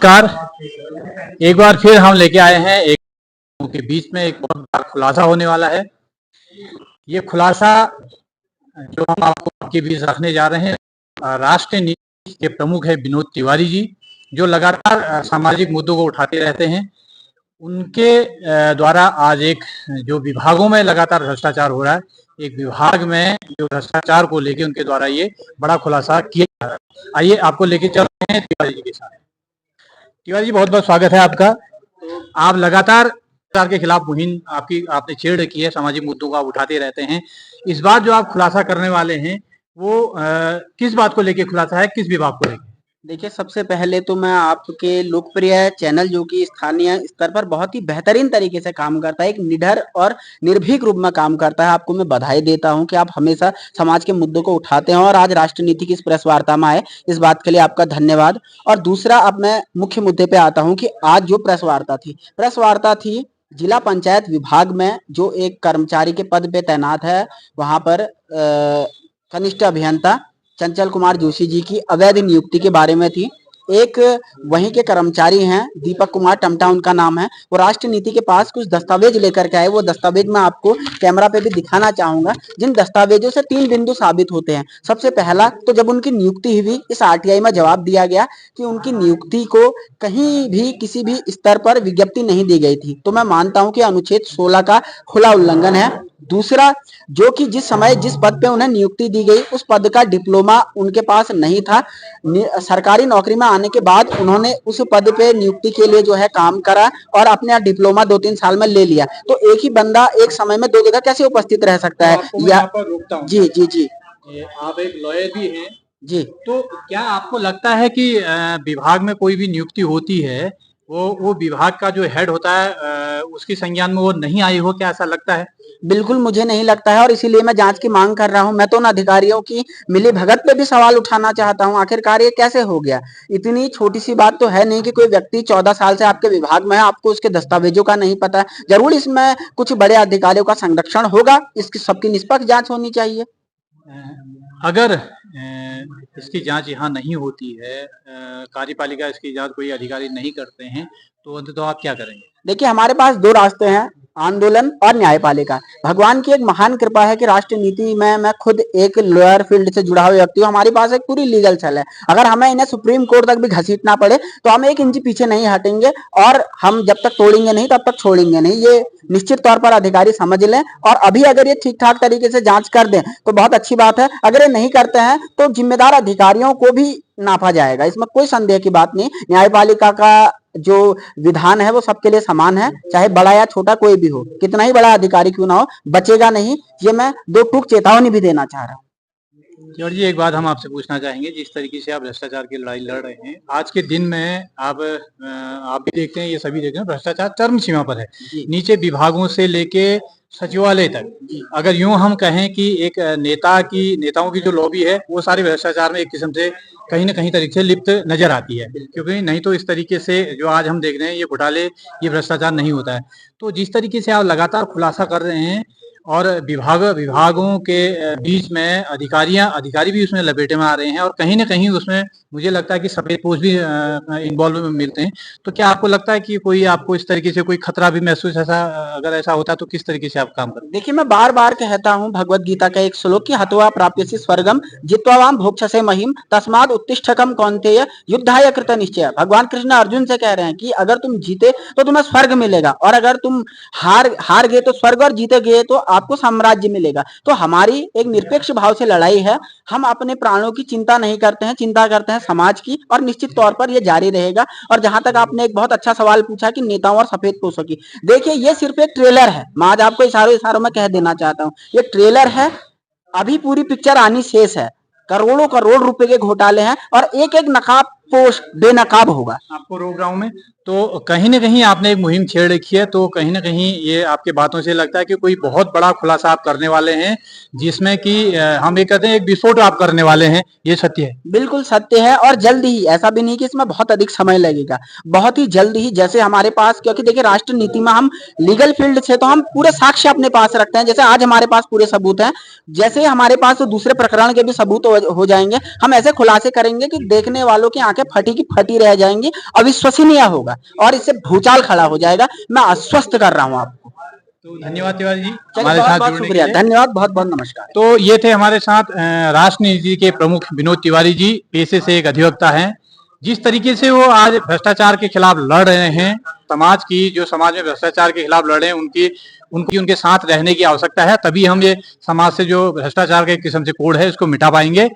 नमस्कार। एक बार फिर हम लेके आए हैं एक के बीच में एक बहुत बड़ा खुलासा होने वाला है। ये खुलासा जो हम आपके बीच रखने जा रहे हैं, राष्ट्रीय नीति के प्रमुख है विनोद तिवारी जी, जो लगातार सामाजिक मुद्दों को उठाते रहते हैं। उनके द्वारा आज एक जो विभागों में लगातार भ्रष्टाचार हो रहा है, एक विभाग में जो भ्रष्टाचार को लेकर उनके द्वारा ये बड़ा खुलासा किया जा रहा है। आइए आपको लेके चल रहे हैं तिवारी जी के साथ। तिवारी जी, बहुत बहुत स्वागत है आपका। तो आप लगातार सरकार के खिलाफ मुहिम आपने छेड़ रखी है, सामाजिक मुद्दों को आप उठाते रहते हैं। इस बार जो आप खुलासा करने वाले हैं वो किस बात को लेके खुलासा है, किस विभाग को लेके? देखिए, सबसे पहले तो मैं आपके लोकप्रिय चैनल जो कि स्थानीय स्तर पर बहुत ही बेहतरीन तरीके से काम करता है, एक निडर और निर्भीक रूप में काम करता है, आपको मैं बधाई देता हूं कि आप हमेशा समाज के मुद्दों को उठाते हैं और आज राष्ट्रीय नीति की इस प्रेस वार्ता में आए, इस बात के लिए आपका धन्यवाद। और दूसरा, अब मैं मुख्य मुद्दे पे आता हूँ कि आज जो प्रेस वार्ता थी जिला पंचायत विभाग में जो एक कर्मचारी के पद पे तैनात है, वहां पर कनिष्ठ अभियंता चंचल कुमार जोशी जी की अवैध नियुक्ति के बारे में थी। एक वहीं के कर्मचारी हैं, दीपक कुमार टमटा उनका नाम है, वो राष्ट्रीय नीति के पास कुछ दस्तावेज लेकर के आए। वो दस्तावेज मैं आपको कैमरा पे भी दिखाना चाहूंगा, जिन दस्तावेजों से 3 बिंदु साबित होते हैं। सबसे पहला तो जब उनकी नियुक्ति हुई, इस आरटीआई में जवाब दिया गया कि उनकी नियुक्ति को कहीं भी किसी भी स्तर पर विज्ञप्ति नहीं दी गई थी, तो मैं मानता हूं कि अनुच्छेद 16 का खुला उल्लंघन है। दूसरा, जो कि जिस समय जिस पद पे उन्हें नियुक्ति दी गई उस पद का डिप्लोमा उनके पास नहीं था। सरकारी नौकरी में आने के बाद उन्होंने उस पद पे नियुक्ति के लिए जो है काम करा और अपने डिप्लोमा 2-3 साल में ले लिया। तो एक ही बंदा एक समय में 2 जगह कैसे उपस्थित रह सकता है? या जी जी जी, आप एक लॉयर भी हैं जी, तो क्या आपको लगता है कि विभाग में कोई भी नियुक्ति होती है, वो विभाग का जो हेड होता है उसकी संज्ञान में वो नहीं आई हो, क्या ऐसा लगता है? बिल्कुल मुझे नहीं लगता है और इसीलिए मैं जांच की मांग कर रहा हूं। मैं तो उन अधिकारियों की मिलीभगत पे भी सवाल उठाना चाहता हूं, आखिरकार ये कैसे हो गया? इतनी छोटी सी बात तो है नहीं कि कोई व्यक्ति 14 साल से आपके विभाग में है, आपको उसके दस्तावेजों का नहीं पता। जरूर इसमें कुछ बड़े अधिकारियों का संरक्षण होगा, इसकी सबकी निष्पक्ष जांच होनी चाहिए। अगर इसकी जांच यहाँ नहीं होती है, कार्यपालिका इसकी जांच कोई अधिकारी नहीं करते हैं, तो अंततः आप क्या करेंगे? देखिए, हमारे पास 2 रास्ते हैं, आंदोलन और न्यायपालिका। भगवान की एक महान कृपा है कि राष्ट्रीय नीति में मैं खुद एक लॉयर फील्ड से जुड़ा हुआ व्यक्ति हूँ। हमारे पास एक पूरी लीगल सेल है। अगर हमें इन्हें सुप्रीम कोर्ट तक भी घसीटना पड़े तो हम 1 इंच पीछे नहीं हटेंगे और हम जब तक तोड़ेंगे नहीं तब तक छोड़ेंगे नहीं। ये निश्चित तौर पर अधिकारी समझ लें और अभी अगर ये ठीक ठाक तरीके से जांच कर दें तो बहुत अच्छी बात है। अगर ये नहीं करते हैं तो जिम्मेदार अधिकारियों को भी नापा जाएगा, इसमें कोई संदेह की बात नहीं। न्यायपालिका का जो विधान है वो सबके लिए समान है, चाहे बड़ा या छोटा कोई भी हो, कितना ही बड़ा अधिकारी क्यों ना हो, बचेगा नहीं। ये मैं 2 टूक चेतावनी भी देना चाह रहा हूँ। और जी, एक बात हम आपसे पूछना चाहेंगे, जिस तरीके से आप भ्रष्टाचार की लड़ाई लड़ रहे हैं आज के दिन में, आप भी देखते हैं, ये सभी देखते हैं, भ्रष्टाचार चरम सीमा पर है, नीचे विभागों से लेके सचिवालय तक। अगर यूं हम कहें कि एक नेताओं की जो लॉबी है वो सारे भ्रष्टाचार में एक किस्म से कहीं ना कहीं तरीके से लिप्त नजर आती है, क्योंकि नहीं तो इस तरीके से जो आज हम देख रहे हैं ये घोटाले, ये भ्रष्टाचार नहीं होता है। तो जिस तरीके से आप लगातार खुलासा कर रहे हैं और विभागों के बीच में अधिकारी भी उसमें लपेटे में आ रहे हैं और कहीं ना कहीं उसमें मुझे लगता है कि सफेद पोस्ट भी इन्वॉल्व मिलते हैं, तो क्या आपको लगता है कि कोई आपको इस तरीके से कोई खतरा भी महसूस, अगर ऐसा होता है तो किस तरीके से आप काम करें? देखिए, मैं बार बार कहता हूँ भगवत गीता का एक श्लोक कि हत्वा प्राप्यसि स्वर्गम जित्वा भोक्ष्यसे महिम तस्माद् उत्तिष्ठकम कौन्तेय युद्धाय कृत निश्चय। भगवान कृष्ण अर्जुन से कह रहे हैं कि अगर तुम जीते तो तुम्हें स्वर्ग मिलेगा और अगर तुम हार गए तो स्वर्ग और जीते गए तो आपको साम्राज्य मिलेगा। तो हमारी एक निरपेक्ष भाव से लड़ाई है। हम अपने प्राणों की चिंता नहीं करते हैं, चिंता करते हैं समाज की, और निश्चित तौर पर यह जारी रहेगा। और जहां तक आपने एक बहुत अच्छा सवाल पूछा कि नेताओं और सफेद पोषों की, देखिए ये सिर्फ एक ट्रेलर है। मैं आज आपको इशारों में कह देना चाहता हूं, ये ट्रेलर है, अभी पूरी पिक्चर आनी शेष है। करोड़ों करोड़ रुपए के घोटाले हैं और एक एक नकाब पोस्ट बेनकाब होगा। आपको रोक रहा हूं मैं, तो कहीं न कहीं आपने एक मुहिम छेड़ रखी है, तो कहीं न कहीं ये आपकी बातों से लगता है कि कोई बहुत बड़ा खुलासा आप करने वाले हैं, जिसमें कि हम ये कहते हैं एक विस्फोट आप करने वाले हैं, ये सत्य है? बिल्कुल सत्य है और जल्द ही, ऐसा भी नहीं कि इसमें बहुत अधिक समय लगेगा। बहुत ही जल्द ही, जैसे हमारे पास, क्योंकि देखिए राष्ट्र नीति में हम लीगल फील्ड से तो हम पूरे साक्ष्य अपने पास रखते हैं, जैसे आज हमारे पास पूरे सबूत हैं, जैसे हमारे पास दूसरे प्रकरण के भी सबूत हो जाएंगे, हम ऐसे खुलासे करेंगे कि देखने वालों की आंखें फटी की फटी रह जाएंगी, अविश्वसनीय होगा और इससे भूचाल खड़ा हो जाएगा। मैं आश्वस्त कर रहा हूँ आपको। तो धन्यवाद तिवारी जी, चलिए, हमारे बहुत साथ बहुत जुड़ने के शुक्रिया, लिए। धन्यवाद, बहुत बहुत नमस्कार। तो ये थे हमारे साथ राष्ट्र नीति के प्रमुख विनोद तिवारी जी, पेशे से एक अधिवक्ता हैं। जिस तरीके से वो आज भ्रष्टाचार के खिलाफ लड़ रहे हैं, समाज में भ्रष्टाचार के खिलाफ लड़ रहे हैं, उनके साथ रहने की आवश्यकता है, तभी हम ये समाज से जो भ्रष्टाचार के एक किस्म से कोढ़ है, इसको मिटा पाएंगे।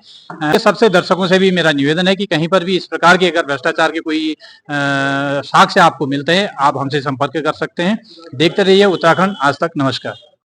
सबसे दर्शकों से भी मेरा निवेदन है कि कहीं पर भी इस प्रकार के अगर भ्रष्टाचार के कोई साक्ष्य आपको मिलते हैं, आप हमसे संपर्क कर सकते हैं। देखते रहिए उत्तराखंड आज तक। नमस्कार।